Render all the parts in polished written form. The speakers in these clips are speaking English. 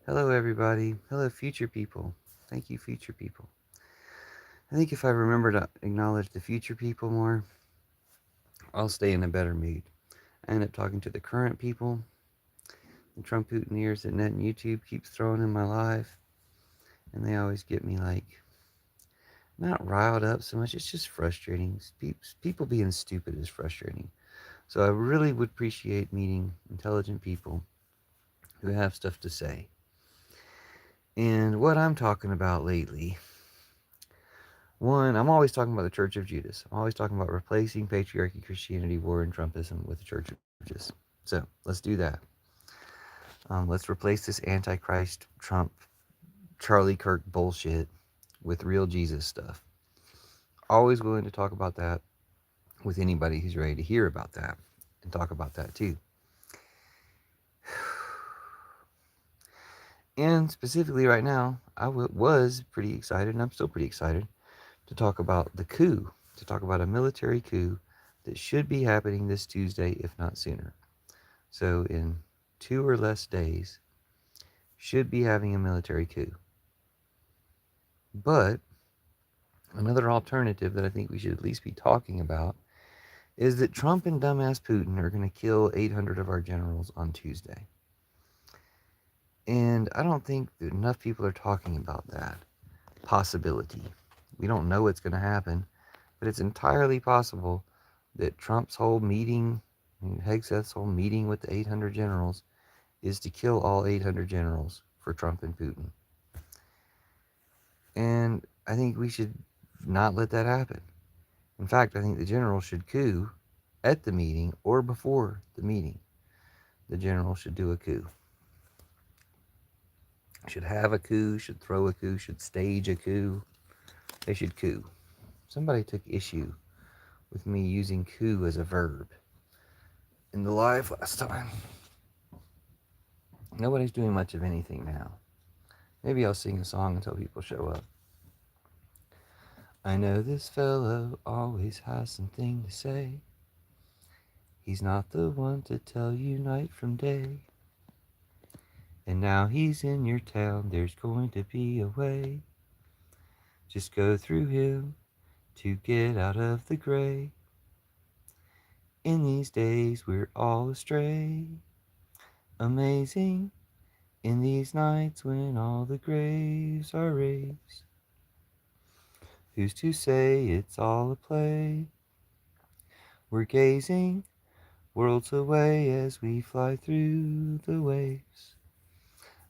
Hello, everybody. Hello, future people. Thank you, future people. I think if I remember to acknowledge the future people more, I'll stay in a better mood. I end up talking to the current people, the Trump Putineers that Net and YouTube keeps throwing in my life, and they always get me not riled up so much. It's just frustrating. People being stupid is frustrating. So I really would appreciate meeting intelligent people who have stuff to say. And what I'm talking about lately, one, I'm always talking about the Church of Judas. I'm always talking about replacing patriarchy, Christianity, war, and Trumpism with the Church of Judas. So let's do that. Let's replace this Antichrist, Trump, Charlie Kirk bullshit with real Jesus stuff. Always willing to talk about that with anybody who's ready to hear about that and talk about that too. And specifically right now, was pretty excited, and I'm still pretty excited to talk about the coup, to talk about a military coup that should be happening this Tuesday, if not sooner. So, in 2 or less days, should be having a military coup. But another alternative that I think we should at least be talking about is that Trump and dumbass Putin are going to kill 800 of our generals on Tuesday. And I don't think that enough people are talking about that possibility. We don't know what's going to happen, but it's entirely possible that Trump's whole meeting, Hegseth's whole meeting with the 800 generals, is to kill all 800 generals for Trump and Putin. And I think we should not let that happen. In fact, I think the generals should coup at the meeting or before the meeting. The generals should do a coup. Should have a coup, should throw a coup, should stage a coup. They should coup. Somebody took issue with me using coup as a verb in the live last time. Nobody's doing much of anything now. Maybe I'll sing a song until people show up. I know this fellow always has something to say. He's not the one to tell you night from day. And now he's in your town, there's going to be a way. Just go through him to get out of the gray. In these days we're all astray. Amazing, in these nights when all the graves are raised. Who's to say it's all a play? We're gazing worlds away as we fly through the waves.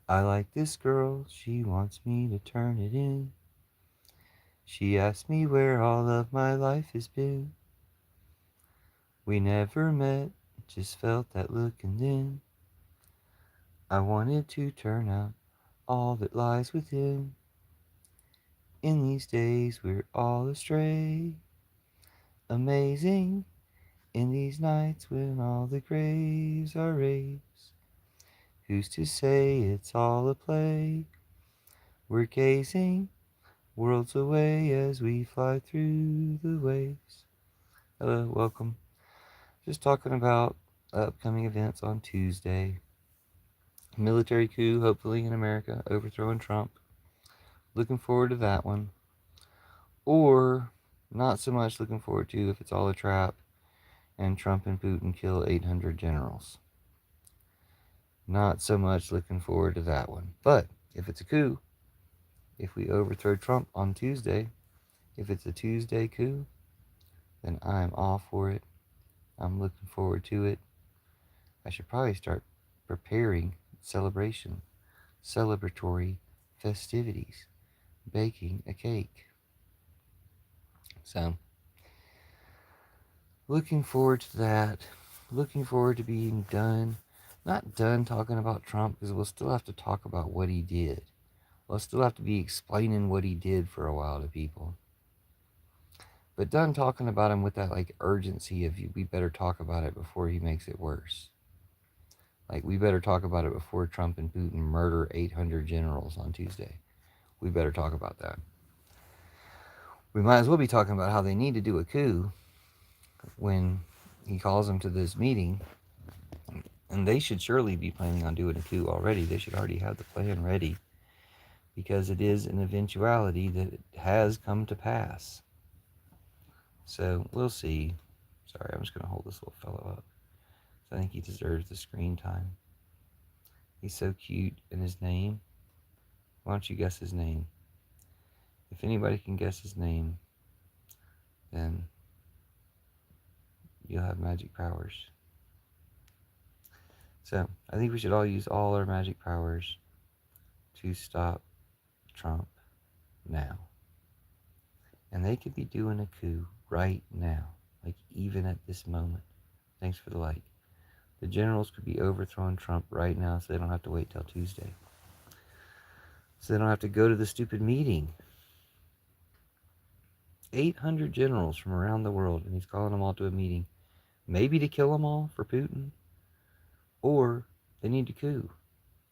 I like this girl, she wants me to turn it in. She asked me where all of my life has been. We never met, just felt that look, and then I wanted to turn out all that lies within. In these days we're all astray. Amazing, in these nights when all the graves are raised. Who's to say it's all a play? We're gazing worlds away as we fly through the waves. Hello, welcome. Just talking about upcoming events on Tuesday. Military coup, hopefully in America, overthrowing Trump. Looking forward to that one. Or not so much looking forward to if it's all a trap and Trump and Putin kill 800 generals. Not so much looking forward to that one. But if it's a coup, if we overthrow Trump on Tuesday, if it's a Tuesday coup, then I'm all for it. I'm looking forward to it. I should probably start preparing celebratory festivities, baking a cake. So, looking forward to that. Looking forward to being done. Not done talking about Trump because we'll still have to talk about what he did. We'll still have to be explaining what he did for a while to people. But done talking about him with that urgency of we better talk about it before he makes it worse. We better talk about it before Trump and Putin murder 800 generals on Tuesday. We better talk about that. We might as well be talking about how they need to do a coup when he calls them to this meeting And they should surely be planning on doing a coup already. They should already have the plan ready, because it is an eventuality that has come to pass. So we'll see. Sorry, I'm just going to hold this little fellow up. So I think he deserves the screen time. He's so cute. And his name? Why don't you guess his name? If anybody can guess his name, then you'll have magic powers. So I think we should all use all our magic powers to stop Trump now. And they could be doing a coup right now, like even at this moment. Thanks for the like. The generals could be overthrowing Trump right now, so they don't have to wait till Tuesday. So they don't have to go to the stupid meeting. 800 generals from around the world, and he's calling them all to a meeting. Maybe to kill them all for Putin, or they need to coup,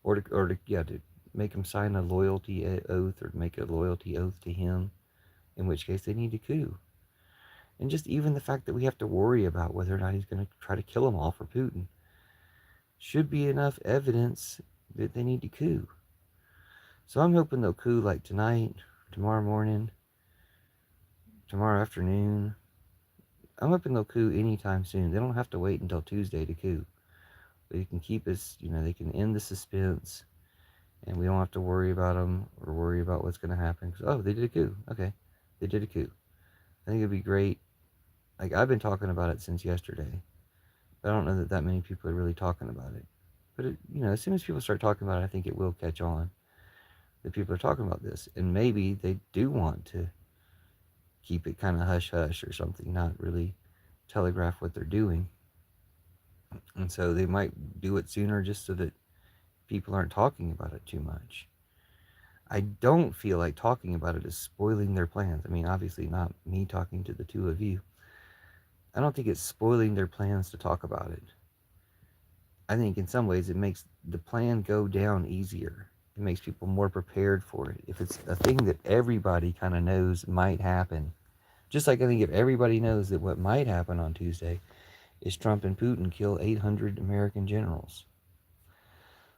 to make them sign a loyalty oath, or make a loyalty oath to him, in which case they need to coup. And just even the fact that we have to worry about whether or not he's going to try to kill them all for Putin should be enough evidence that they need to coup. So I'm hoping they'll coup like tonight, tomorrow morning, tomorrow afternoon. I'm hoping they'll coup anytime soon. They don't have to wait until Tuesday to coup. They can keep us, they can end the suspense, and we don't have to worry about them or worry about what's going to happen. Oh, they did a coup. Okay, they did a coup. I think it'd be great. Like, I've been talking about it since yesterday. But I don't know that many people are really talking about it. But, as soon as people start talking about it, I think it will catch on that people are talking about this. And maybe they do want to keep it kind of hush-hush or something, not really telegraph what they're doing. And so they might do it sooner just so that people aren't talking about it too much. I don't feel like talking about it is spoiling their plans. I mean, obviously not me talking to the two of you. I don't think it's spoiling their plans to talk about it. I think in some ways it makes the plan go down easier. It makes people more prepared for it. If it's a thing that everybody kind of knows might happen, just like I think if everybody knows that what might happen on Tuesday is Trump and Putin kill 800 American generals.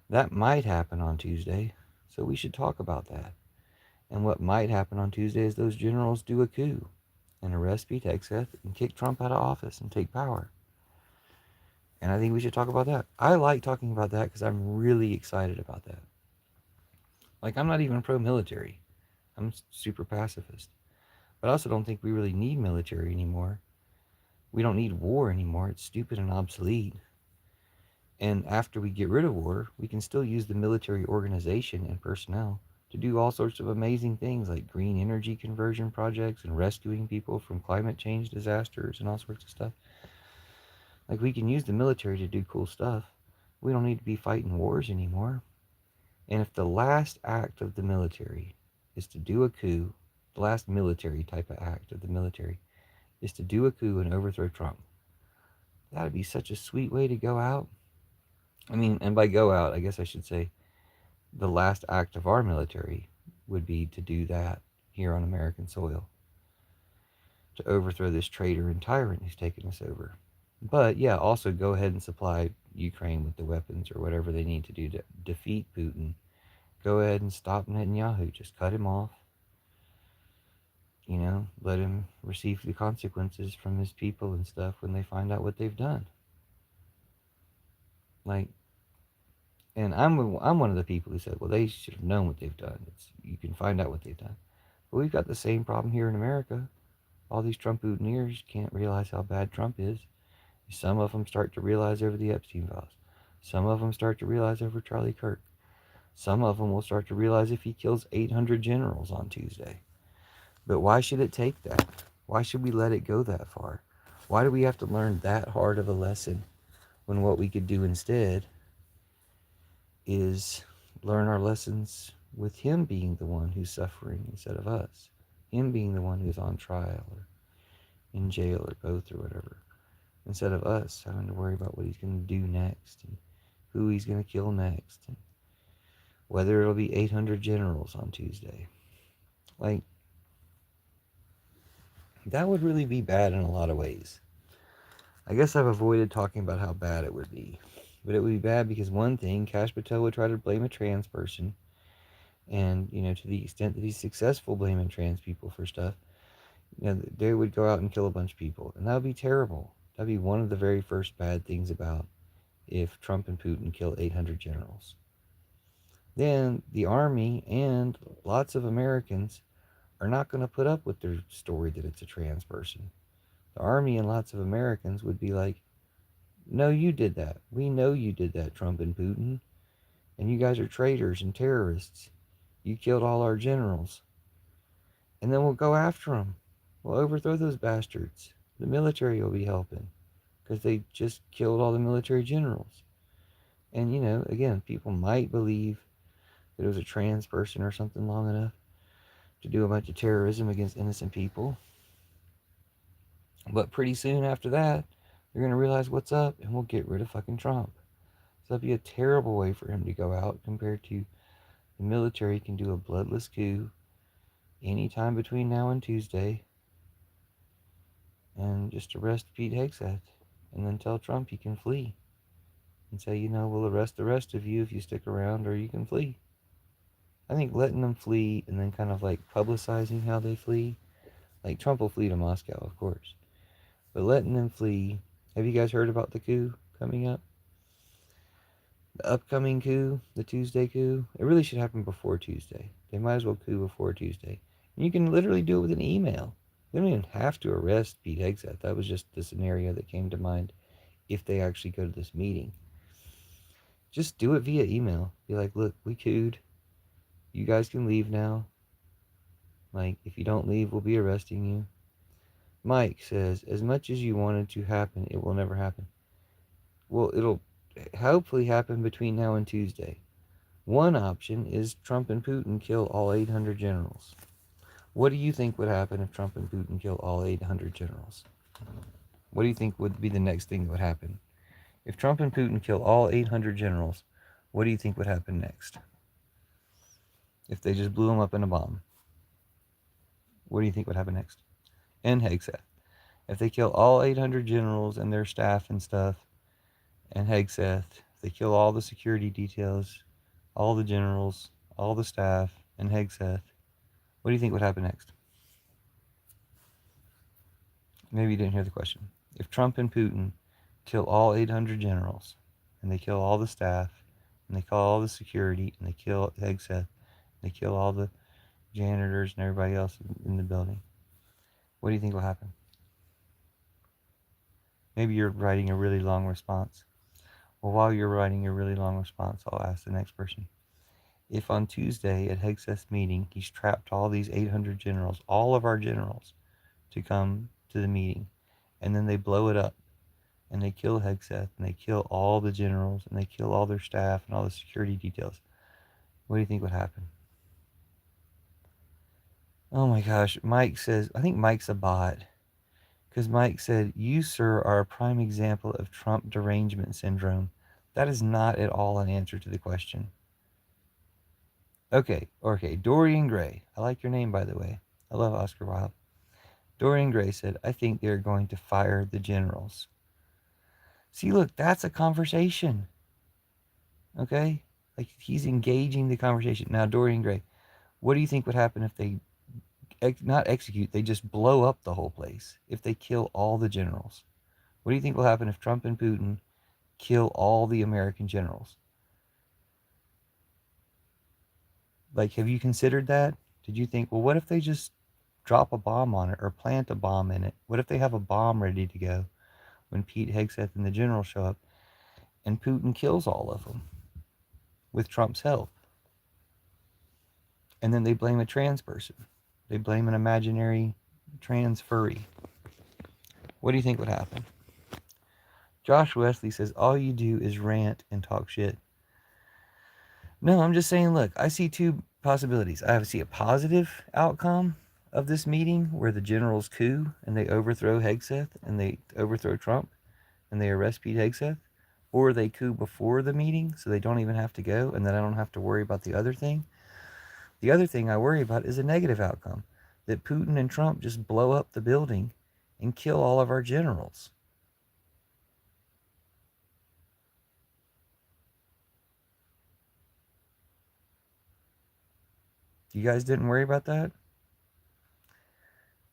That might happen on Tuesday, so we should talk about that. And what might happen on Tuesday is those generals do a coup and arrest Pete Hegseth and kick Trump out of office and take power. And I think we should talk about that. I like talking about that because I'm really excited about that. Like, I'm not even pro-military. I'm super pacifist. But I also don't think we really need military anymore. We don't need war anymore. It's stupid and obsolete. And after we get rid of war, we can still use the military organization and personnel to do all sorts of amazing things like green energy conversion projects and rescuing people from climate change disasters and all sorts of stuff. Like, we can use the military to do cool stuff. We don't need to be fighting wars anymore. And if the last act of the military is to do a coup, the last military type of act of the military is to do a coup and overthrow Trump, that'd be such a sweet way to go out. I mean, and by go out, I guess I should say the last act of our military would be to do that here on American soil, to overthrow this traitor and tyrant who's taken us over. But yeah, also go ahead and supply Ukraine with the weapons or whatever they need to do to defeat Putin. Go ahead and stop Netanyahu. Just cut him off. Let him receive the consequences from his people and stuff when they find out what they've done. Like, and I'm one of the people who said, well, they should have known what they've done. You can find out what they've done. But we've got the same problem here in America. All these Trump-oodneers can't realize how bad Trump is. Some of them start to realize over the Epstein files. Some of them start to realize over Charlie Kirk. Some of them will start to realize if he kills 800 generals on Tuesday. But why should it take that? Why should we let it go that far? Why do we have to learn that hard of a lesson when what we could do instead is learn our lessons with him being the one who's suffering instead of us? Him being the one who's on trial or in jail or both or whatever, instead of us having to worry about what he's going to do next and who he's going to kill next and whether it'll be 800 generals on Tuesday. Like, that would really be bad in a lot of ways. I guess I've avoided talking about how bad it would be But it would be bad because one thing, Kash Patel would try to blame a trans person, and to the extent that he's successful blaming trans people for stuff, they would go out and kill a bunch of people, and that would be terrible. That'd be one of the very first bad things about if Trump and Putin kill 800 generals. Then the army and lots of Americans are not going to put up with their story that it's a trans person. The army and lots of Americans would be like, no, you did that. We know you did that, Trump and Putin. And you guys are traitors and terrorists. You killed all our generals. And then we'll go after them. We'll overthrow those bastards. The military will be helping because they just killed all the military generals. And, again, people might believe that it was a trans person or something long enough to do a bunch of terrorism against innocent people. But pretty soon after that, they're going to realize what's up and we'll get rid of fucking Trump. So that'd be a terrible way for him to go out compared to the military can do a bloodless coup anytime between now and Tuesday and just arrest Pete Hegseth and then tell Trump he can flee and say, we'll arrest the rest of you if you stick around or you can flee. I think letting them flee and then kind of like publicizing how they flee, like Trump will flee to Moscow, of course, but letting them flee. Have you guys heard about the coup coming up? The upcoming coup, the Tuesday coup, it really should happen before Tuesday. They might as well coup before Tuesday. And you can literally do it with an email. They don't even have to arrest Pete Hegseth. That was just the scenario that came to mind if they actually go to this meeting. Just do it via email. Be like, look, we cooed. You guys can leave now. Like, if you don't leave, we'll be arresting you. Mike says, as much as you want it to happen, it will never happen. Well, it'll hopefully happen between now and Tuesday. One option is Trump and Putin kill all 800 generals. What do you think would happen if Trump and Putin kill all 800 generals? What do you think would be the next thing that would happen? If Trump and Putin kill all 800 generals, what do you think would happen next? If they just blew them up in a bomb, what do you think would happen next? And Hegseth. If they kill all 800 generals and their staff and stuff, and Hegseth, if they kill all the security details, all the generals, all the staff, and Hegseth, what do you think would happen next? Maybe you didn't hear the question. If Trump and Putin kill all 800 generals, and they kill all the staff, and they kill all the security, and they kill Hegseth, and they kill all the janitors and everybody else in the building, what do you think will happen? Maybe you're writing a really long response. Well, while you're writing your really long response, I'll ask the next person. If on Tuesday at Hegseth's meeting, he's trapped all these 800 generals, all of our generals, to come to the meeting, and then they blow it up, and they kill Hegseth, and they kill all the generals, and they kill all their staff and all the security details, what do you think would happen? Oh my gosh, Mike says, I think Mike's a bot, because Mike said, you, sir, are a prime example of Trump derangement syndrome. That is not at all an answer to the question. Okay, Dorian Gray. I like your name, by the way. I love Oscar Wilde. Dorian Gray said, I think they're going to fire the generals. See, look, that's a conversation. Okay? Like, he's engaging the conversation. Now, Dorian Gray, what do you think would happen if they, not execute, they just blow up the whole place? If they kill all the generals? What do you think will happen if Trump and Putin kill all the American generals? Like, have you considered that? Did you think, well, what if they just drop a bomb on it or plant a bomb in it? What if they have a bomb ready to go when Pete Hegseth and the generals show up and Putin kills all of them with Trump's help? And then they blame a trans person. They blame an imaginary trans furry. What do you think would happen? Josh Wesley says, all you do is rant and talk shit. No, I'm just saying, look, I see two possibilities. I see a positive outcome of this meeting where the generals coup and they overthrow Hegseth and they overthrow Trump and they arrest Pete Hegseth, or they coup before the meeting so they don't even have to go and then I don't have to worry about the other thing. The other thing I worry about is a negative outcome, that Putin and Trump just blow up the building and kill all of our generals. You guys didn't worry about that?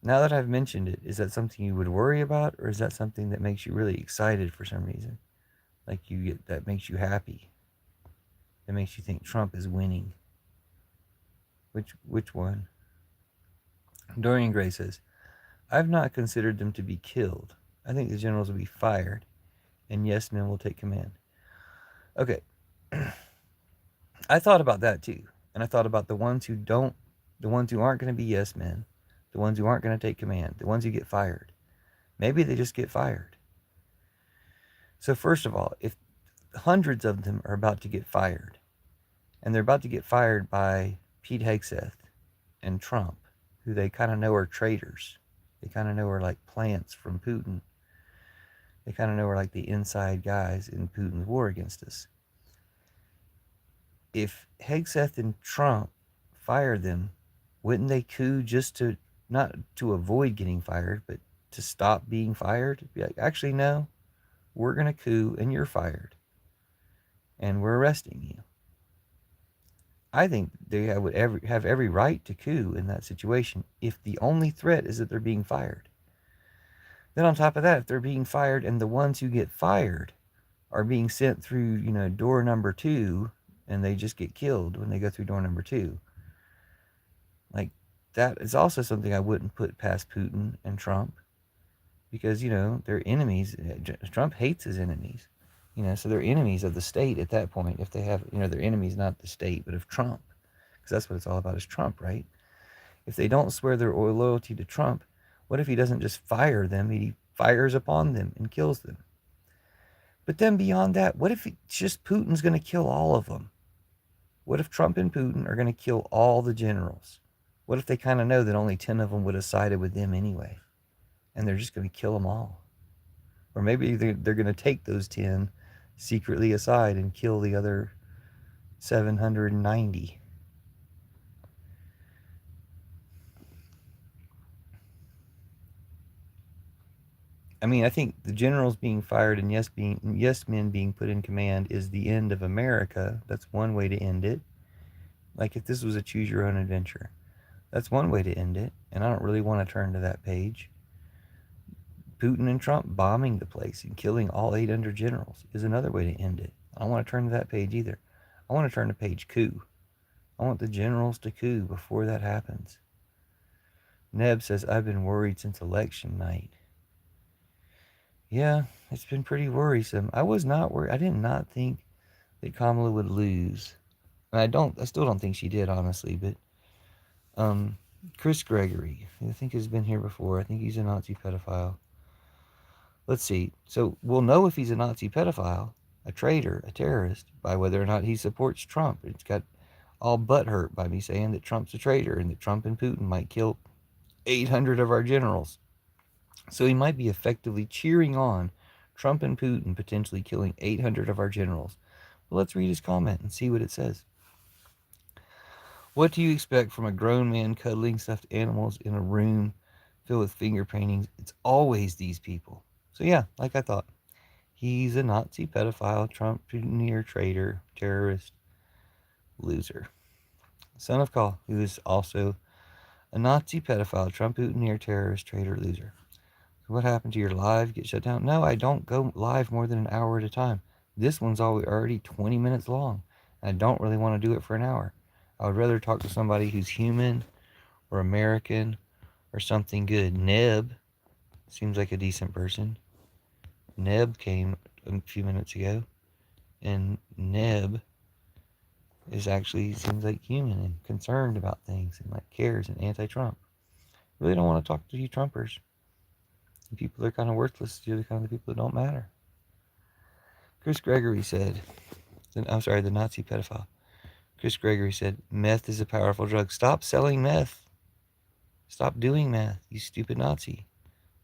Now that I've mentioned it, is that something you would worry about, or is that something that makes you really excited for some reason? Like that makes you happy? That makes you think Trump is winning? Which one? Dorian Gray says, I've not considered them to be killed. I think the generals will be fired, and yes men will take command. Okay. I thought about that too. And I thought about the ones who aren't going to be yes men, the ones who aren't going to take command, the ones who get fired. Maybe they just get fired. So, first of all, if hundreds of them are about to get fired, and they're about to get fired by Pete Hegseth and Trump, who they kind of know are traitors, they kind of know are like plants from Putin, they kind of know are like the inside guys in Putin's war against us. If Hegseth and Trump fire them, wouldn't they coup just to, not to avoid getting fired, but to stop being fired? Be like, actually, no, we're going to coup and you're fired. And we're arresting you. I think they would have every right to coup in that situation if the only threat is that they're being fired. Then on top of that, if they're being fired and the ones who get fired are being sent through, door number 2, and they just get killed when they go through door number 2. Like, that is also something I wouldn't put past Putin and Trump, because, they're enemies. Trump hates his enemies, so they're enemies of the state at that point. If they have, they're enemies not the state, but of Trump, because that's what it's all about, is Trump, right? If they don't swear their loyalty to Trump, what if he doesn't just fire them? He fires upon them and kills them. But then beyond that, what if it's just Putin's going to kill all of them? What if Trump and Putin are going to kill all the generals? What if they kind of know that only 10 of them would have sided with them anyway, and they're just going to kill them all? Or maybe they're going to take those 10 secretly aside and kill the other 790. I mean, I think the generals being fired and yes men being put in command is the end of America. That's one way to end it. Like if this was a choose your own adventure, that's one way to end it. And I don't really want to turn to that page. Putin and Trump bombing the place and killing all 800 generals is another way to end it. I don't want to turn to that page either. I want to turn to page coup. I want the generals to coup before that happens. Neb says, I've been worried since election night. Yeah, it's been pretty worrisome. I was not worried. I did not think that Kamala would lose. And I still don't think she did, honestly, but Chris Gregory, who I think has been here before. I think he's a Nazi pedophile. Let's see. So we'll know if he's a Nazi pedophile, a traitor, a terrorist, by whether or not he supports Trump. It's got all butthurt by me saying that Trump's a traitor and that Trump and Putin might kill 800 of our generals. So he might be effectively cheering on Trump and Putin potentially killing 800 of our generals. Well, let's read his comment and see what it says. What do you expect from a grown man cuddling stuffed animals in a room filled with finger paintings? It's always these people. So yeah, like I thought. He's a Nazi pedophile, Trump near traitor, terrorist, loser. Son of Call, who is also a Nazi pedophile, Trump near terrorist, traitor, loser. So what happened to your live? Get shut down? No, I don't go live more than an hour at a time. This one's already 20 minutes long. I don't really want to do it for an hour. I would rather talk to somebody who's human or American or something good. Neb seems like a decent person. Neb came a few minutes ago, and Neb seems like human and concerned about things and like cares and anti-Trump. Really don't want to talk to you Trumpers. The people that are kind of worthless. You're the kind of people that don't matter. Chris Gregory said, the Nazi pedophile. Chris Gregory said, meth is a powerful drug. Stop selling meth. Stop doing meth, you stupid Nazi.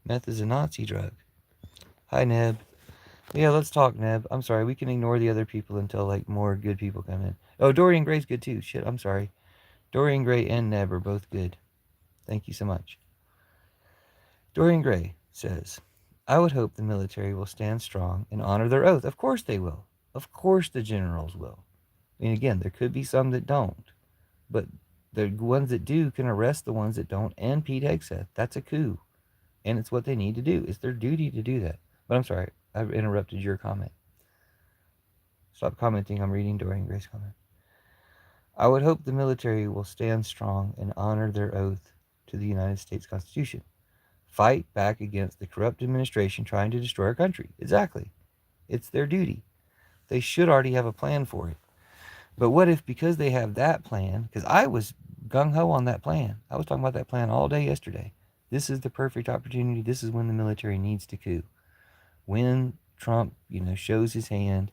Meth is a Nazi drug. Hi, Neb. Yeah, let's talk, Neb. I'm sorry, we can ignore the other people until, like, more good people come in. Oh, Dorian Gray's good, too. Shit, I'm sorry. Dorian Gray and Neb are both good. Thank you so much. Dorian Gray says, I would hope the military will stand strong and honor their oath. Of course they will. Of course the generals will. And again, there could be some that don't. But The ones that do can arrest the ones that don't, and Pete Hegseth. That's a coup, and it's what they need to do. It's their duty to do that. But I'm sorry, I've interrupted your comment. Stop commenting. I'm reading during Grace's comment. I would hope the military will stand strong and honor their oath to the United States Constitution. Fight back against the corrupt administration trying to destroy our country. Exactly. It's their duty. They should already have a plan for it. But what if, because they have that plan, because I was gung ho on that plan, I was talking about that plan all day yesterday. This is the perfect opportunity. This is when the military needs to coup. When Trump, shows his hand,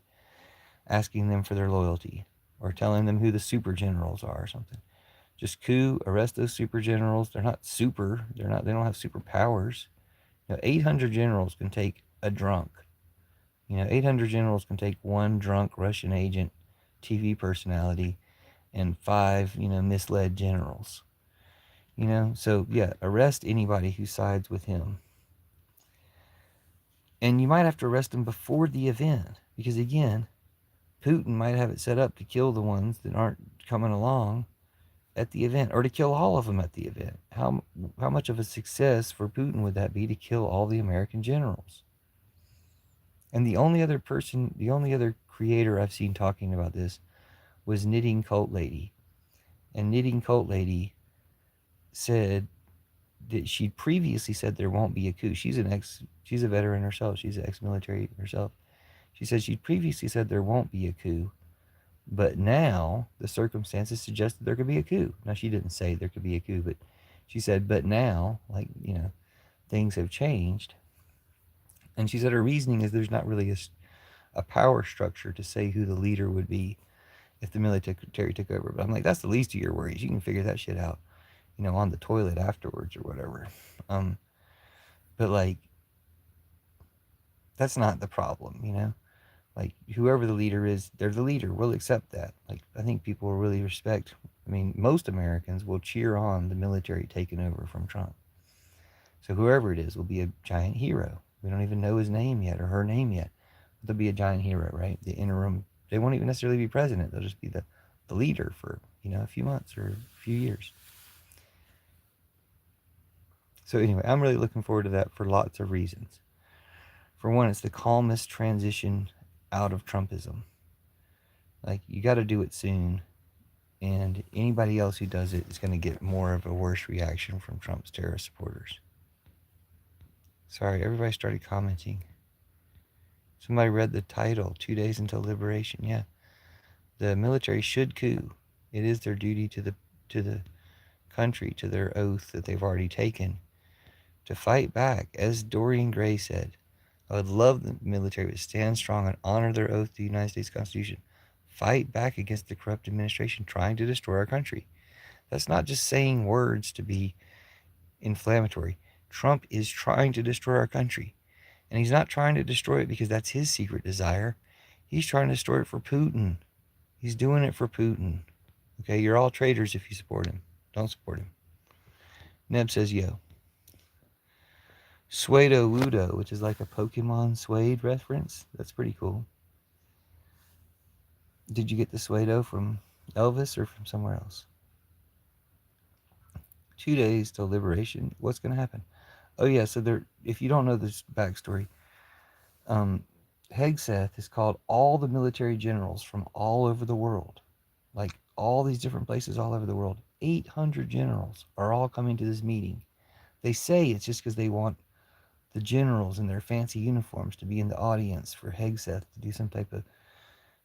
asking them for their loyalty or telling them who the super generals are or something. Just coup, arrest those super generals. They're not super. They don't have superpowers. 800 generals can take a drunk. 800 generals can take one drunk Russian agent, TV personality, and 5, misled generals. So yeah, arrest anybody who sides with him. And you might have to arrest them before the event, because again, Putin might have it set up to kill the ones that aren't coming along at the event, or to kill all of them at the event. How much of a success for Putin would that be to kill all the American generals? And the only other creator I've seen talking about this was Knitting Cult Lady. And Knitting Cult Lady said that she'd previously said there won't be a coup. She's a veteran herself. She's an ex-military herself. She said she'd previously said there won't be a coup, but now the circumstances suggest that there could be a coup. Now, she didn't say there could be a coup, but she said, but now, things have changed. And she said her reasoning is there's not really a power structure to say who the leader would be if the military took over. But I'm like, that's the least of your worries. You can figure that shit out, on the toilet afterwards or whatever. But like, that's not the problem. Like, whoever the leader is, they're the leader. We'll accept that. Like, I think people will really respect. I mean, most Americans will cheer on the military taking over from Trump. So whoever it is will be a giant hero. We don't even know his name yet or her name yet. But they'll be a giant hero, right? The interim. They won't even necessarily be president. They'll just be the leader for, a few months or a few years. So anyway, I'm really looking forward to that for lots of reasons. For one, it's the calmest transition out of Trumpism. Like, you got to do it soon, and anybody else who does it is going to get more of a worse reaction from Trump's terrorist supporters. Sorry, everybody started commenting. Somebody read the title, 2 Days Until Liberation. Yeah, the military should coup. It is their duty to the country, to their oath that they've already taken, to fight back. As Dorian Gray said, I would love the military to stand strong and honor their oath to the United States Constitution. Fight back against the corrupt administration trying to destroy our country. That's not just saying words to be inflammatory. Trump is trying to destroy our country. And he's not trying to destroy it because that's his secret desire. He's trying to destroy it for Putin. He's doing it for Putin. Okay, you're all traitors if you support him. Don't support him. Neb says, yo. Suedo Wudo, which is like a Pokemon Suede reference. That's pretty cool. Did you get the Suedo from Elvis or from somewhere else? 2 days till liberation. What's going to happen? Oh, yeah, so if you don't know this backstory, Hegseth has called all the military generals from all over the world, like all these different places all over the world. 800 generals are all coming to this meeting. They say it's just because they want the generals in their fancy uniforms to be in the audience for Hegseth to do some type of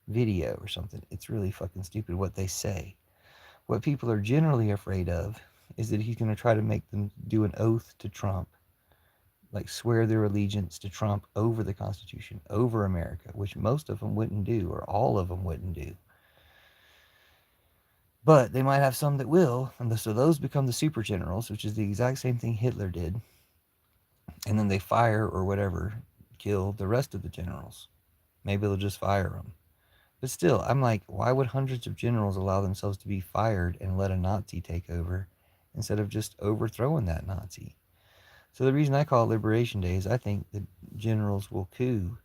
video or something. It's really fucking stupid what they say. What people are generally afraid of is that he's going to try to make them do an oath to Trump, like swear their allegiance to Trump over the Constitution, over America, which most of them wouldn't do, or all of them wouldn't do. But they might have some that will, and so those become the super generals, which is the exact same thing Hitler did. And then they fire or whatever, kill the rest of the generals. Maybe they'll just fire them. But still, I'm like, why would hundreds of generals allow themselves to be fired and let a Nazi take over instead of just overthrowing that Nazi? So the reason I call it Liberation Day is I think the generals will coup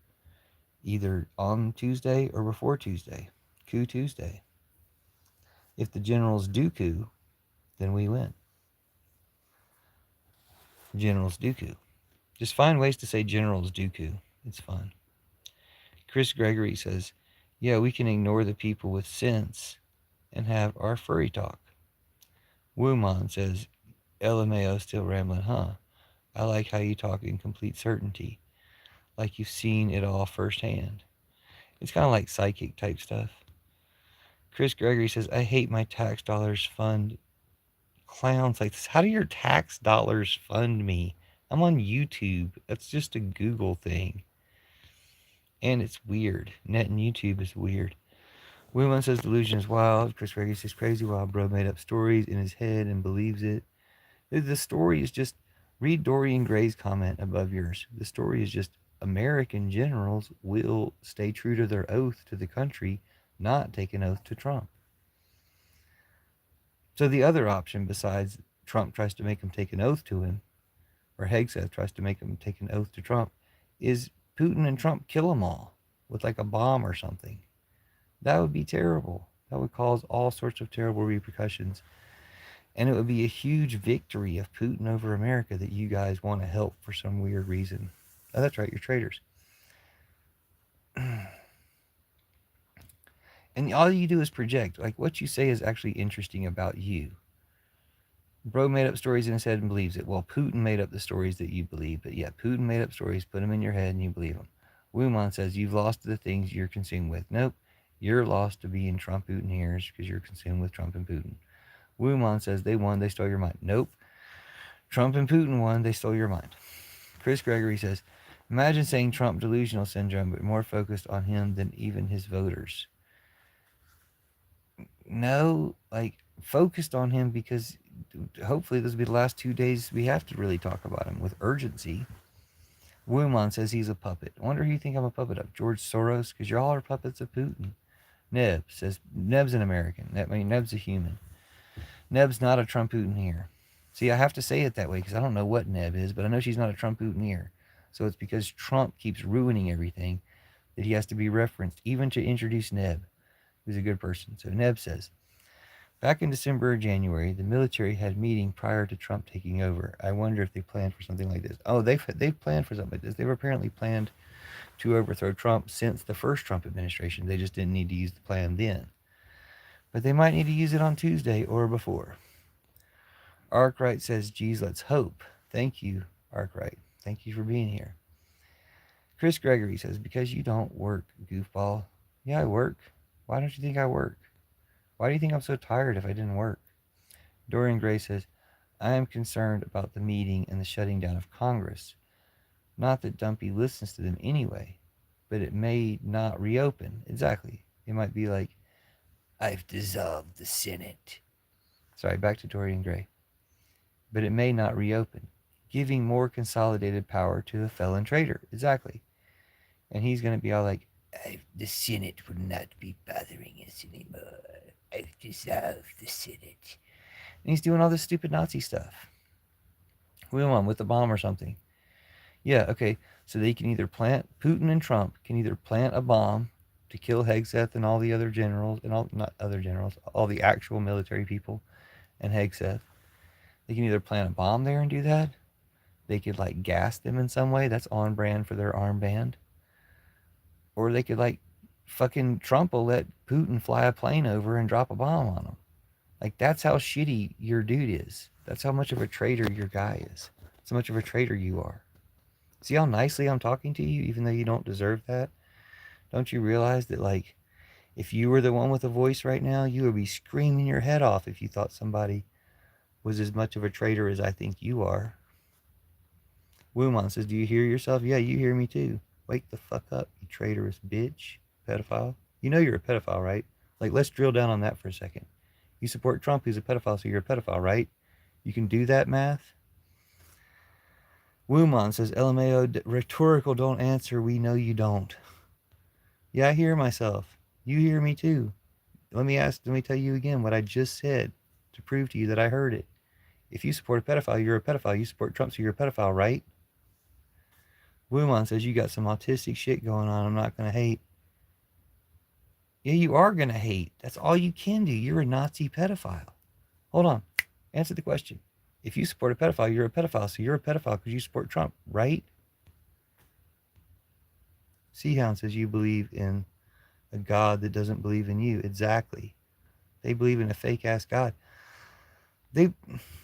either on Tuesday or before Tuesday. Coup Tuesday. If the generals do coup, then we win. Generals Dooku. Just find ways to say Generals Dooku. It's fun. Chris Gregory says, yeah, we can ignore the people with sense and have our furry talk. Wumon says, LMAO still rambling, huh? I like how you talk in complete certainty, like you've seen it all firsthand. It's kind of like psychic type stuff. Chris Gregory says, I hate my tax dollars fund clowns like this. How do your tax dollars fund me? I'm on YouTube. That's just a Google thing. And it's weird. Net and YouTube is weird. Woman says delusion is wild. Chris Gregory says crazy wild. Bro made up stories in his head and believes it. The story is just, read Dorian Gray's comment above yours. The story is just American generals will stay true to their oath to the country, not take an oath to Trump. So the other option, besides Trump tries to make him take an oath to him, or Hegseth tries to make him take an oath to Trump, is Putin and Trump kill them all with like a bomb or something. That would be terrible. That would cause all sorts of terrible repercussions. And it would be a huge victory of Putin over America that you guys want to help for some weird reason. Oh, that's right, you're traitors. And all you do is project. Like, what you say is actually interesting about you. Bro made up stories in his head and believes it. Well, Putin made up the stories that you believe. But yeah, Putin made up stories, put them in your head, and you believe them. Wumon says you've lost to the things you're consumed with. Nope, you're lost to being Trump Putin ears because you're consumed with Trump and Putin. Wumon says they won, they stole your mind. Nope, Trump and Putin won, they stole your mind. Chris Gregory says, imagine saying Trump delusional syndrome, but more focused on him than even his voters. No, like, focused on him because hopefully this will be the last 2 days we have to really talk about him with urgency. Wumon says he's a puppet. I wonder who you think I'm a puppet of. George Soros? Because you all are puppets of Putin. Neb says, Neb's an American. Neb's a human. Neb's not a Trump-Putineer. See, I have to say it that way because I don't know what Neb is, but I know she's not a Trump-Putineer. So it's because Trump keeps ruining everything that he has to be referenced, even to introduce Neb, who's a good person. So Neb says, back in December or January, the military had a meeting prior to Trump taking over. I wonder if they planned for something like this. Oh, they've planned for something like this. They've apparently planned to overthrow Trump since the first Trump administration. They just didn't need to use the plan then. But they might need to use it on Tuesday or before. Arkwright says, geez, let's hope. Thank you, Arkwright. Thank you for being here. Chris Gregory says, because you don't work, goofball. Yeah, I work. Why don't you think I work? Why do you think I'm so tired if I didn't work? Dorian Gray says, I am concerned about the meeting and the shutting down of Congress. Not that Dumpy listens to them anyway, but it may not reopen. Exactly. It might be like, I've dissolved the Senate. Sorry, back to Dorian Gray. But it may not reopen, giving more consolidated power to a felon traitor. Exactly. And he's going to be all like, the Senate will not be bothering us anymore. I've dissolved the Senate. And he's doing all this stupid Nazi stuff. We want with the bomb or something. Yeah, okay. So they can either plant, Putin and Trump can either plant a bomb to kill Hegseth and all the other generals, and all, not other generals, all the actual military people and Hegseth. They can either plant a bomb there and do that. They could like gas them in some way. That's on brand for their armband. Or they could like fucking Trump will let Putin fly a plane over and drop a bomb on them. Like that's how shitty your dude is. That's how much of a traitor your guy is. That's how much of a traitor you are. See how nicely I'm talking to you, even though you don't deserve that? Don't you realize that, like, if you were the one with a voice right now, you would be screaming your head off if you thought somebody was as much of a traitor as I think you are. Wumon says, do you hear yourself? Yeah, you hear me too. Wake the fuck up, you traitorous bitch. Pedophile. You know you're a pedophile, right? Like, let's drill down on that for a second. You support Trump, who's a pedophile, so you're a pedophile, right? You can do that math? Wumon says, LMAO, rhetorical, don't answer, we know you don't. Yeah, I hear myself. You hear me too. Let me tell you again what I just said to prove to you that I heard it. If you support a pedophile, you're a pedophile. You support Trump, so you're a pedophile, right? Wumon says, you got some autistic shit going on. I'm not going to hate. Yeah, you are going to hate. That's all you can do. You're a Nazi pedophile. Hold on. Answer the question. If you support a pedophile, you're a pedophile. So you're a pedophile because you support Trump, right? Seahound says you believe in a God that doesn't believe in you. Exactly. They believe in a fake ass God. They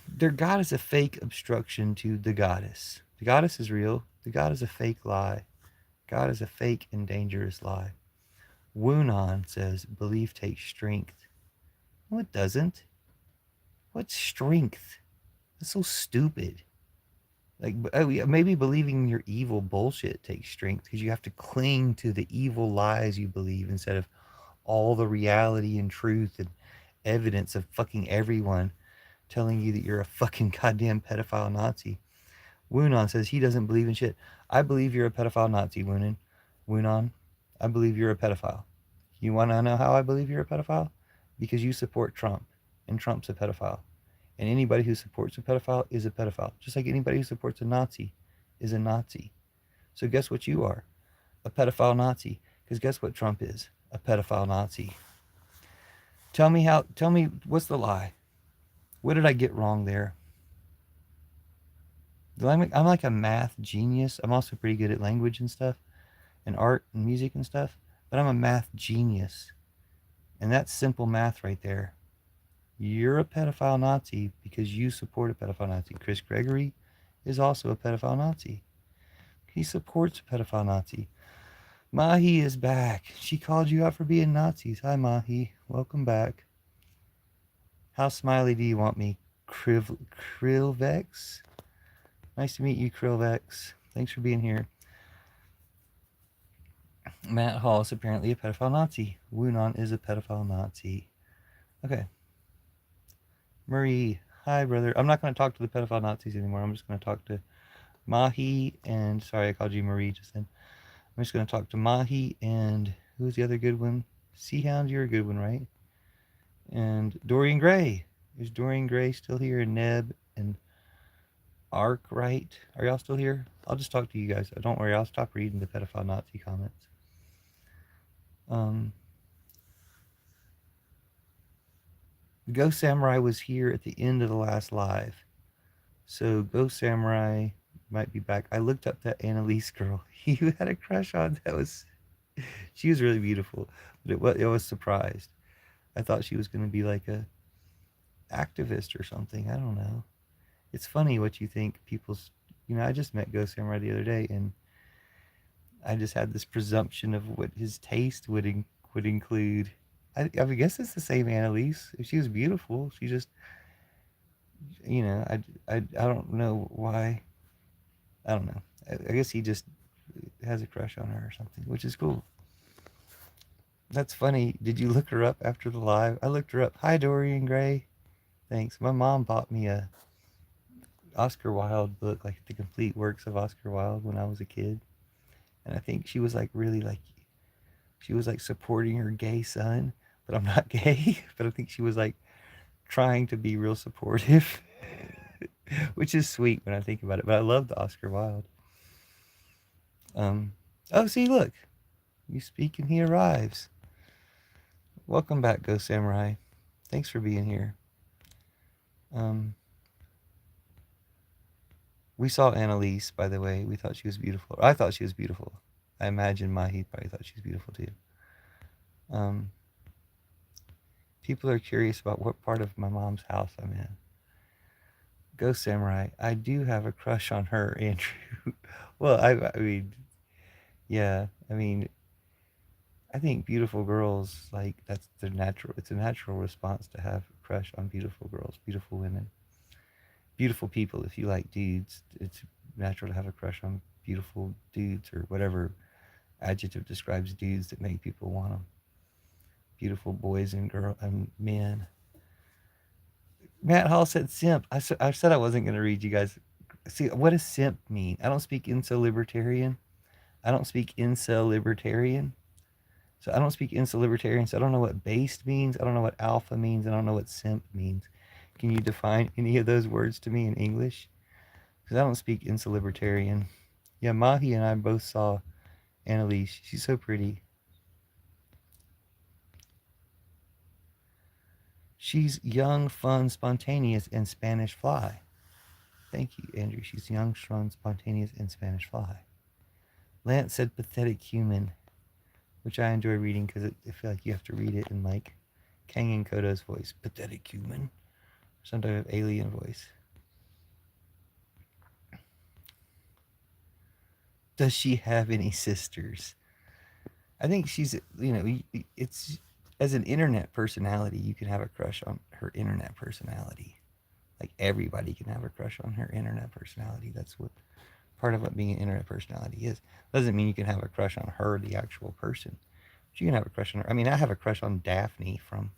their God is a fake obstruction to the goddess. The goddess is real. The God is a fake lie. God is a fake and dangerous lie. Wunan says belief takes strength. No, it doesn't. What strength? That's so stupid. Like, yeah, maybe believing your evil bullshit takes strength because you have to cling to the evil lies you believe instead of all the reality and truth and evidence of fucking everyone telling you that you're a fucking goddamn pedophile Nazi. Wunan says he doesn't believe in shit. I believe you're a pedophile Nazi, Wunan. Wunan, I believe you're a pedophile. You want to know how I believe you're a pedophile? Because you support Trump, and Trump's a pedophile. And anybody who supports a pedophile is a pedophile. Just like anybody who supports a Nazi is a Nazi. So guess what you are? A pedophile Nazi. Because guess what Trump is? A pedophile Nazi. Tell me what's the lie? What did I get wrong there? I'm like a math genius. I'm also pretty good at language and stuff, and art and music and stuff, but I'm a math genius. And that's simple math right there. You're a pedophile Nazi because you support a pedophile Nazi. Chris Gregory is also a pedophile Nazi. He supports a pedophile Nazi. Mahi is back. She called you out for being Nazis. Hi, Mahi. Welcome back. How smiley do you want me? Krillvex? Nice to meet you, Krillvex. Thanks for being here. Matt Hall is apparently a pedophile Nazi. Wunan is a pedophile Nazi. Okay. Marie. Hi, brother. I'm not going to talk to the pedophile Nazis anymore. I'm just going to talk to Mahi and... Sorry, I called you Marie just then. I'm just going to talk to Mahi and... Who's the other good one? Seahound, you're a good one, right? And Dorian Gray. Is Dorian Gray still here? And Neb and Ark, right? Are y'all still here? I'll just talk to you guys. Don't worry, I'll stop reading the pedophile Nazi comments. Ghost Samurai was here at the end of the last live. So Ghost Samurai might be back. I looked up that Annalise girl you had a crush on. She was really beautiful, but I was surprised. I thought she was going to be like a activist or something. I don't know. It's funny what you think people's... I just met Ghost Samurai the other day, and I just had this presumption of what his taste would include. I guess it's the same Annalise. She was beautiful. She just, I don't know why. I don't know. I guess he just has a crush on her or something, which is cool. That's funny. Did you look her up after the live? I looked her up. Hi, Dorian Gray. Thanks. My mom bought me a Oscar Wilde book, like the complete works of Oscar Wilde, when I was a kid. And I think she was like really like, she was like supporting her gay son, but I'm not gay. But I think she was like trying to be real supportive, which is sweet when I think about it. But I love the Oscar Wilde. Oh, see, look, you speak and he arrives. Welcome back, Ghost Samurai. Thanks for being here. We saw Annalise, by the way. We thought she was beautiful. I thought she was beautiful. I imagine Mahi probably thought she was beautiful too. People are curious about what part of my mom's house I'm in. Ghost Samurai, I do have a crush on her, Andrew. Well, I mean, yeah, I mean, I think beautiful girls, like, that's the natural, it's a natural response to have a crush on beautiful girls, beautiful women. Beautiful people. If you like dudes, it's natural to have a crush on beautiful dudes, or whatever adjective describes dudes that make people want them. Beautiful boys and girls and men. Matt Hall said simp. I said I wasn't going to read you guys. See, what does simp mean? I don't speak incel libertarian. I don't speak incel libertarian. So I don't speak incel libertarian. So I don't know what based means. I don't know what alpha means. I don't know what simp means. Can you define any of those words to me in English? Because I don't speak incel libertarian. Yeah, Mahi and I both saw Annalise. She's so pretty. She's young, fun, spontaneous, and Spanish fly. Thank you, Andrew. She's young, fun, spontaneous, and Spanish fly. Lance said pathetic human, which I enjoy reading because I feel like you have to read it in like Kang and Kodo's voice. Pathetic human. Some type of alien voice. Does she have any sisters? I think she's, it's as an internet personality, you can have a crush on her internet personality. Like everybody can have a crush on her internet personality. That's what part of what being an internet personality is. Doesn't mean you can have a crush on her, the actual person. But you can have a crush on her. I mean, I have a crush on Daphne from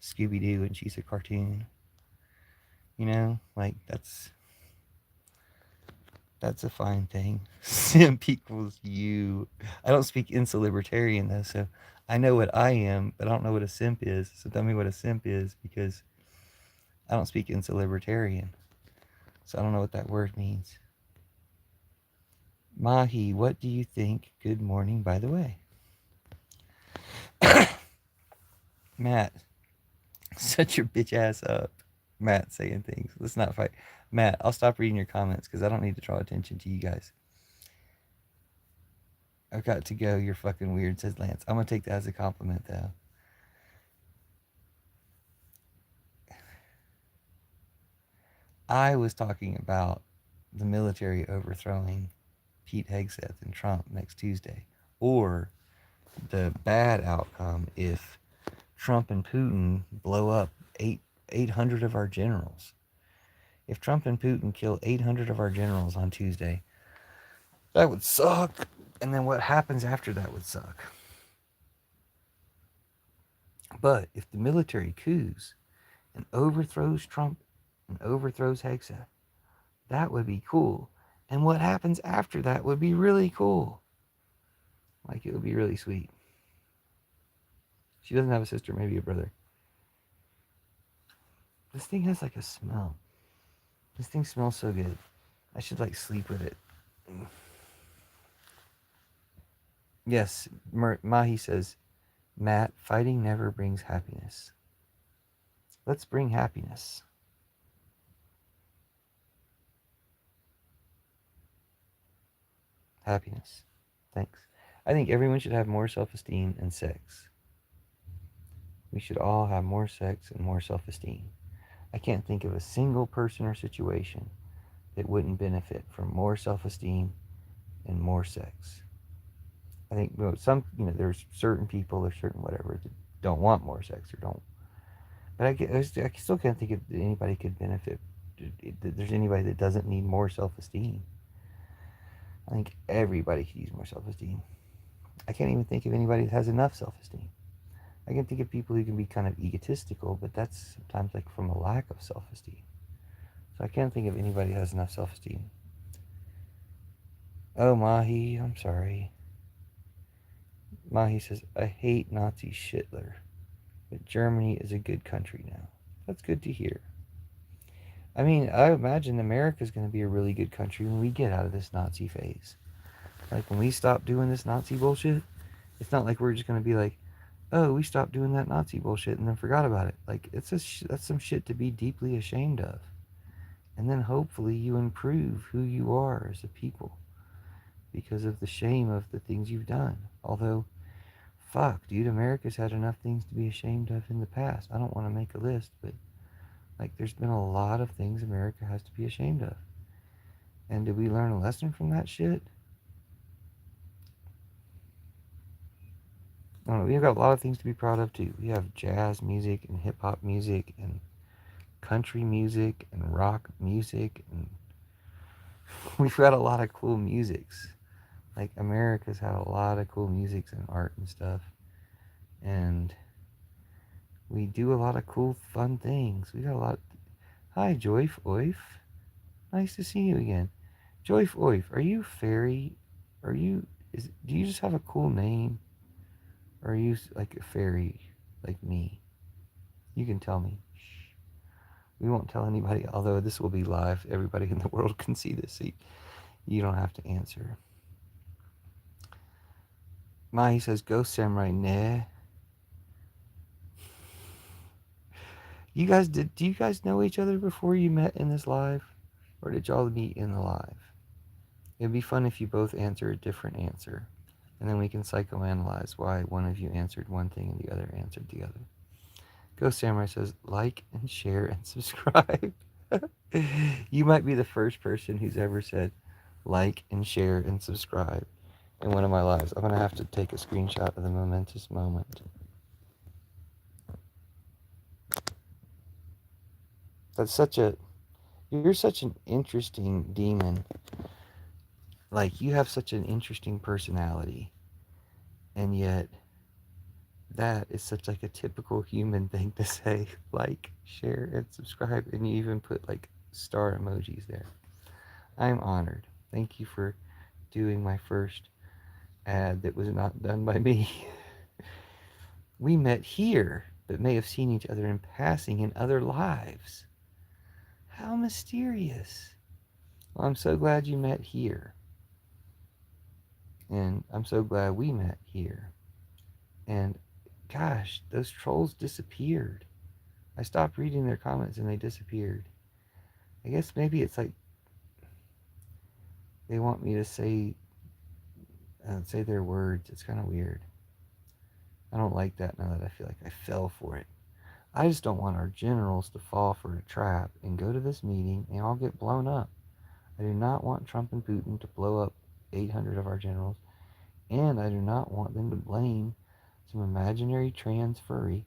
Scooby Doo, and she's a cartoon. Like that's a fine thing. Simp equals you. I don't speak insulibertarian though, so I know what I am, but I don't know what a simp is. So tell me what a simp is, because I don't speak insulibertarian. So I don't know what that word means. Mahi, what do you think? Good morning, by the way. Matt, shut your bitch ass up. Matt saying things. Let's not fight. Matt, I'll stop reading your comments because I don't need to draw attention to you guys. I've got to go. You're fucking weird, says Lance. I'm going to take that as a compliment, though. I was talking about the military overthrowing Pete Hegseth and Trump next Tuesday, or the bad outcome if Trump and Putin blow up 800 of our generals. If Trump and Putin kill 800 of our generals on Tuesday, that would suck. And then what happens after that would suck. But if the military coups and overthrows Trump and overthrows Hegseth, that would be cool. And what happens after that would be really cool. Like, it would be really sweet. She doesn't have a sister, maybe a brother. This thing has like a smell. This thing smells so good. I should like sleep with it. Yes, Mahi says, Matt, fighting never brings happiness. Let's bring happiness. Happiness. Thanks. I think everyone should have more self-esteem and sex. We should all have more sex and more self-esteem. I can't think of a single person or situation that wouldn't benefit from more self-esteem and more sex. I think there's certain people or certain whatever that don't want more sex or don't. But I still can't think of anybody could benefit. That there's anybody that doesn't need more self-esteem. I think everybody could use more self-esteem. I can't even think of anybody that has enough self-esteem. I can think of people who can be kind of egotistical, but that's sometimes like from a lack of self-esteem. So I can't think of anybody who has enough self-esteem. Oh, Mahi, I'm sorry. Mahi says, I hate Nazi Hitler, but Germany is a good country now. That's good to hear. I mean, I imagine America's going to be a really good country when we get out of this Nazi phase. Like, when we stop doing this Nazi bullshit, it's not like we're just going to be like, oh, we stopped doing that Nazi bullshit and then forgot about it. Like, that's some shit to be deeply ashamed of. And then hopefully you improve who you are as a people because of the shame of the things you've done. Although, fuck, dude, America's had enough things to be ashamed of in the past. I don't want to make a list, but like, there's been a lot of things America has to be ashamed of. And did we learn a lesson from that shit? I don't know. We've got a lot of things to be proud of too. We have jazz music and hip hop music and country music and rock music, and we've got a lot of cool musics. Like, America's had a lot of cool musics and art and stuff, and we do a lot of cool fun things. We got a lot. Hi, Joyf Oif. Nice to see you again. Joyf Oif, are you fairy? Do you just have a cool name? Or are you like a fairy like me? You can tell me. Shh. We won't tell anybody, although this will be live. Everybody in the world can see this. So you don't have to answer. Mahi says, go samurai, nah. Do you guys know each other before you met in this live? Or did y'all meet in the live? It'd be fun if you both answer a different answer. And then we can psychoanalyze why one of you answered one thing and the other answered the other. Ghost Samurai says, like and share and subscribe. You might be the first person who's ever said, like and share and subscribe in one of my lives. I'm going to have to take a screenshot of the momentous moment. You're such an interesting demon. Like, you have such an interesting personality. And yet, that is such like a typical human thing to say. Like, share, and subscribe. And you even put like star emojis there. I'm honored. Thank you for doing my first ad that was not done by me. We met here, but may have seen each other in passing in other lives. How mysterious. Well, I'm so glad you met here. And I'm so glad we met here. And gosh, those trolls disappeared. I stopped reading their comments and they disappeared. I guess maybe it's like they want me to say their words. It's kind of weird. I don't like that now that I feel like I fell for it. I just don't want our generals to fall for a trap and go to this meeting and all get blown up. I do not want Trump and Putin to blow up 800 of our generals, and I do not want them to blame some imaginary trans furry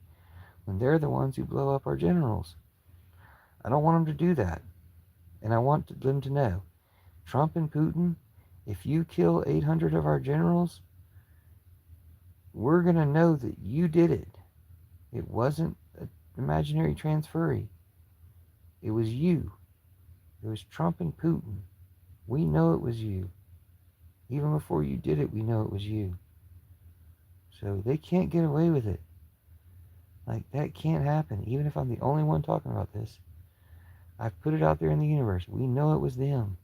when they're the ones who blow up our generals. I don't want them to do that, and I want them to know, Trump and Putin, if you kill 800 of our generals, we're going to know that you did it. It wasn't an imaginary trans furry. It was you. It was Trump and Putin. We know it was you. Even before you did it, we know it was you. So they can't get away with it. Like, that can't happen. Even if I'm the only one talking about this, I've put it out there in the universe. We know it was them.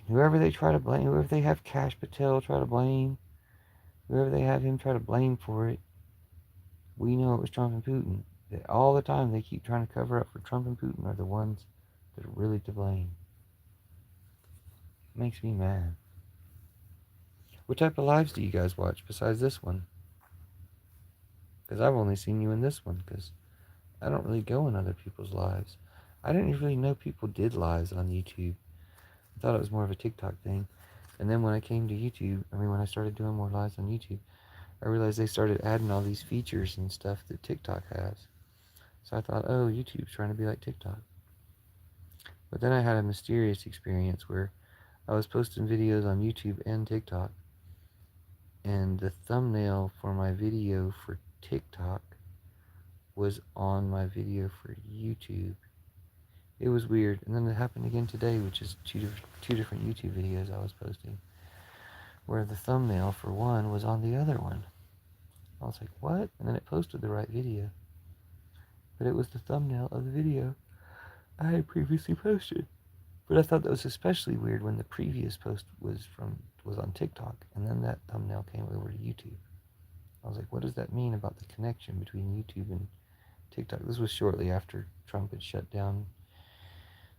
Whoever they try to blame, whoever they have Kash Patel try to blame, whoever they have him try to blame for it, we know it was Trump and Putin. That all the time they keep trying to cover up for Trump and Putin are the ones that are really to blame. It makes me mad. What type of lives do you guys watch besides this one? Because I've only seen you in this one, because I don't really go in other people's lives. I didn't really know people did lives on YouTube. I thought it was more of a TikTok thing. And then when I came to YouTube, when I started doing more lives on YouTube, I realized they started adding all these features and stuff that TikTok has. So I thought, oh, YouTube's trying to be like TikTok. But then I had a mysterious experience where I was posting videos on YouTube and TikTok, and the thumbnail for my video for TikTok was on my video for YouTube. It was weird. And then it happened again today, which is two different YouTube videos I was posting, where the thumbnail for one was on the other one. I was like, what? And then it posted the right video, but it was the thumbnail of the video I had previously posted. But I thought that was especially weird when the previous post was on TikTok, and then that thumbnail came over to YouTube. I was like, what does that mean about the connection between YouTube and TikTok? This was shortly after Trump had shut down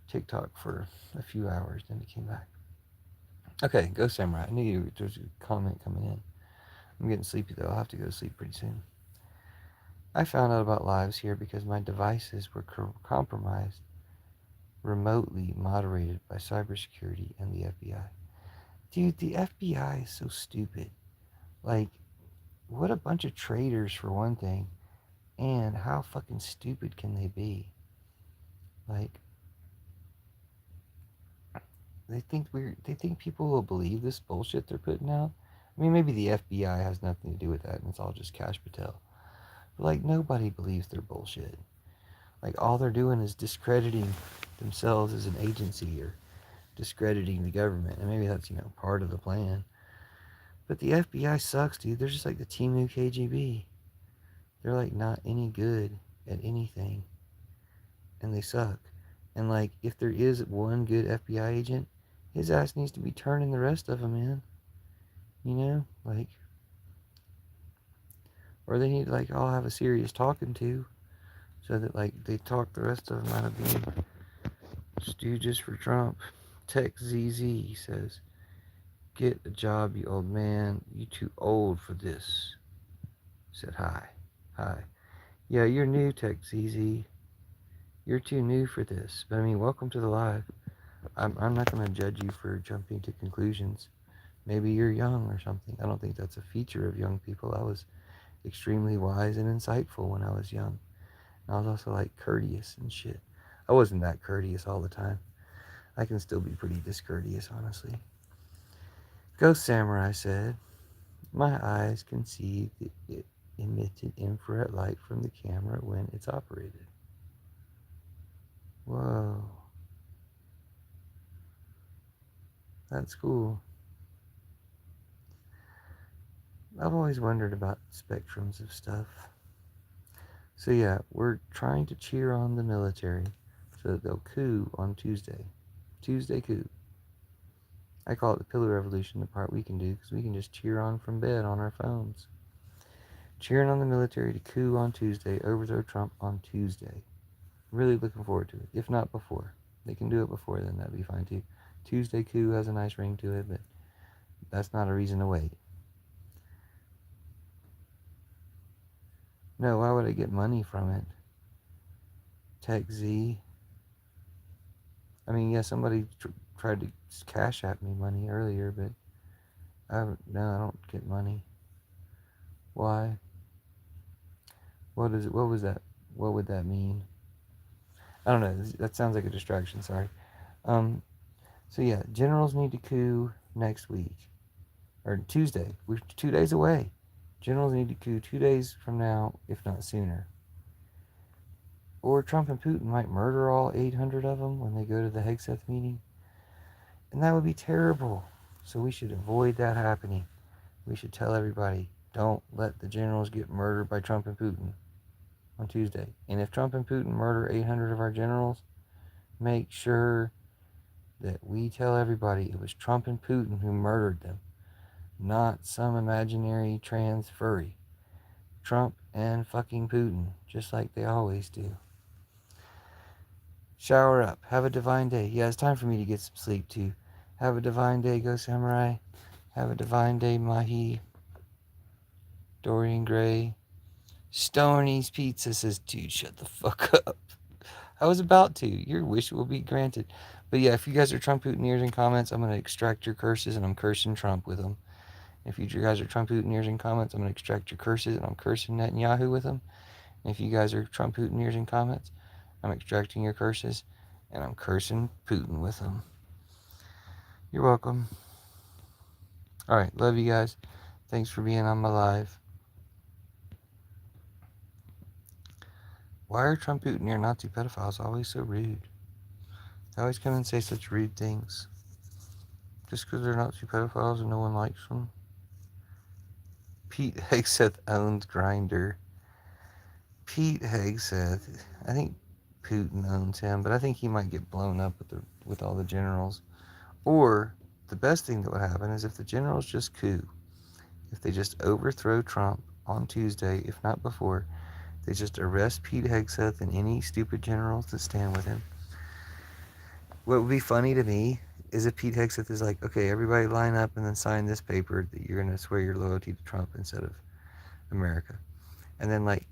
TikTok for a few hours, then it came back. Okay, go Samurai. I knew there's a comment coming in. I'm getting sleepy though. I'll have to go to sleep pretty soon. I found out about lives here because my devices were compromised, remotely moderated by cybersecurity and the FBI. Dude, the FBI is so stupid. Like, what a bunch of traitors for one thing, and how fucking stupid can they be? Like, they think people will believe this bullshit they're putting out. Maybe the FBI has nothing to do with that, and it's all just Kash Patel. But like, nobody believes their bullshit. Like, all they're doing is discrediting themselves as an agency or discrediting the government, and maybe that's part of the plan. But the FBI sucks, dude. They're just like the Team New KGB. They're like not any good at anything, and they suck. And like, if there is one good FBI agent, his ass needs to be turning the rest of them in. Like, Or they need to, like, all have a serious talking to, so that, like, they talk the rest of them out of being stooges for Trump. Text ZZ says, "Get a job, you old man. You too old for this." Said hi. Hi. Yeah, you're new, Text ZZ. You're too new for this. But I mean, welcome to the live. I'm not going to judge you for jumping to conclusions. Maybe you're young or something. I don't think that's a feature of young people. I was extremely wise and insightful when I was young. And I was also, like, courteous and shit. I wasn't that courteous all the time. I can still be pretty discourteous, honestly. Ghost Samurai said, "My eyes can see the emitted infrared light from the camera when it's operated." Whoa. That's cool. I've always wondered about spectrums of stuff. So yeah, we're trying to cheer on the military so that they'll coup on Tuesday. Tuesday coup. I call it the Pillar Revolution, the part we can do, because we can just cheer on from bed on our phones. Cheering on the military to coup on Tuesday, overthrow Trump on Tuesday. Really looking forward to it, if not before. They can do it before then, that'd be fine too. Tuesday coup has a nice ring to it, but that's not a reason to wait. No, why would I get money from it? Tech Z. I mean, yeah, somebody tried to cash at me money earlier, but no, I don't get money. Why? What is it? What was that? What would that mean? I don't know. That sounds like a distraction. Sorry. So yeah, generals need to coup next week or Tuesday. We're 2 days away. Generals need to coup 2 days from now, if not sooner. Or Trump and Putin might murder all 800 of them when they go to the Hegseth meeting, and that would be terrible. So we should avoid that happening. We should tell everybody, don't let the generals get murdered by Trump and Putin on Tuesday. And if Trump and Putin murder 800 of our generals, make sure that we tell everybody it was Trump and Putin who murdered them, not some imaginary trans furry. Trump and fucking Putin, just like they always do. Shower up. Have a divine day. Yeah, it's time for me to get some sleep too. Have a divine day, Go Samurai. Have a divine day, Mahi. Dorian Gray. Stoney's Pizza says, "Dude, shut the fuck up." I was about to. Your wish will be granted. But yeah, if you guys are Trump Putineers in comments, I'm going to extract your curses and I'm cursing Trump with them. If you guys are Trump Putineers in comments, I'm going to extract your curses and I'm cursing Netanyahu with them. And if you guys are Trump Putineers in comments, I'm extracting your curses and I'm cursing Putin with them. You're welcome. Alright, love you guys. Thanks for being on my live. Why are Trump Putineer Nazi pedophiles always so rude? They always come and say such rude things. Just because they're Nazi pedophiles and no one likes them? Pete Hegseth owns Grindr. Pete Hegseth, I think Putin owns him, but I think he might get blown up with all the generals. Or the best thing that would happen is if the generals just coup. If they just overthrow Trump on Tuesday, if not before, they just arrest Pete Hegseth and any stupid generals that stand with him. What would be funny to me is if Pete Hegseth is like, okay, everybody line up and then sign this paper that you're going to swear your loyalty to Trump instead of America. And then, like,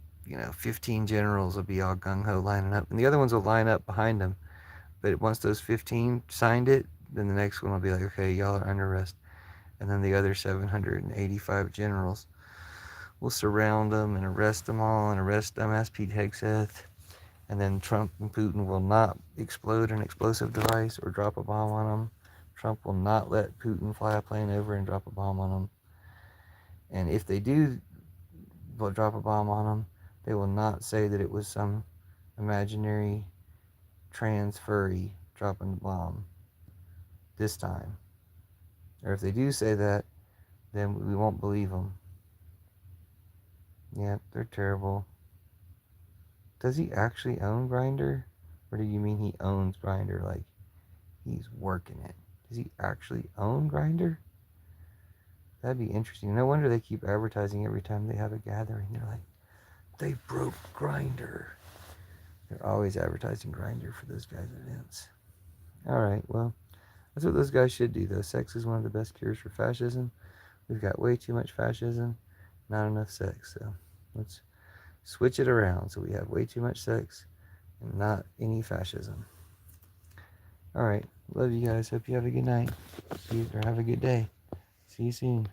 15 generals will be all gung-ho lining up. And the other ones will line up behind them. But once those 15 signed it, then the next one will be like, okay, y'all are under arrest. And then the other 785 generals will surround them and arrest them all and arrest dumbass Pete Hegseth. And then Trump and Putin will not explode an explosive device or drop a bomb on them. Trump will not let Putin fly a plane over and drop a bomb on them. And if they do drop a bomb on them, they will not say that it was some imaginary trans furry dropping the bomb this time. Or if they do say that, then we won't believe them. Yeah, they're terrible. Does he actually own Grindr? Or do you mean he owns Grindr like he's working it? Does he actually own Grindr? That'd be interesting. No wonder they keep advertising every time they have a gathering. They're like, they broke Grinder. They're always advertising Grinder for those guys' events. All right, well, that's what those guys should do, though. Sex is one of the best cures for fascism. We've got way too much fascism, not enough sex. So let's switch it around so we have way too much sex and not any fascism. All right, love you guys. Hope you have a good night. See you, or have a good day. See you soon.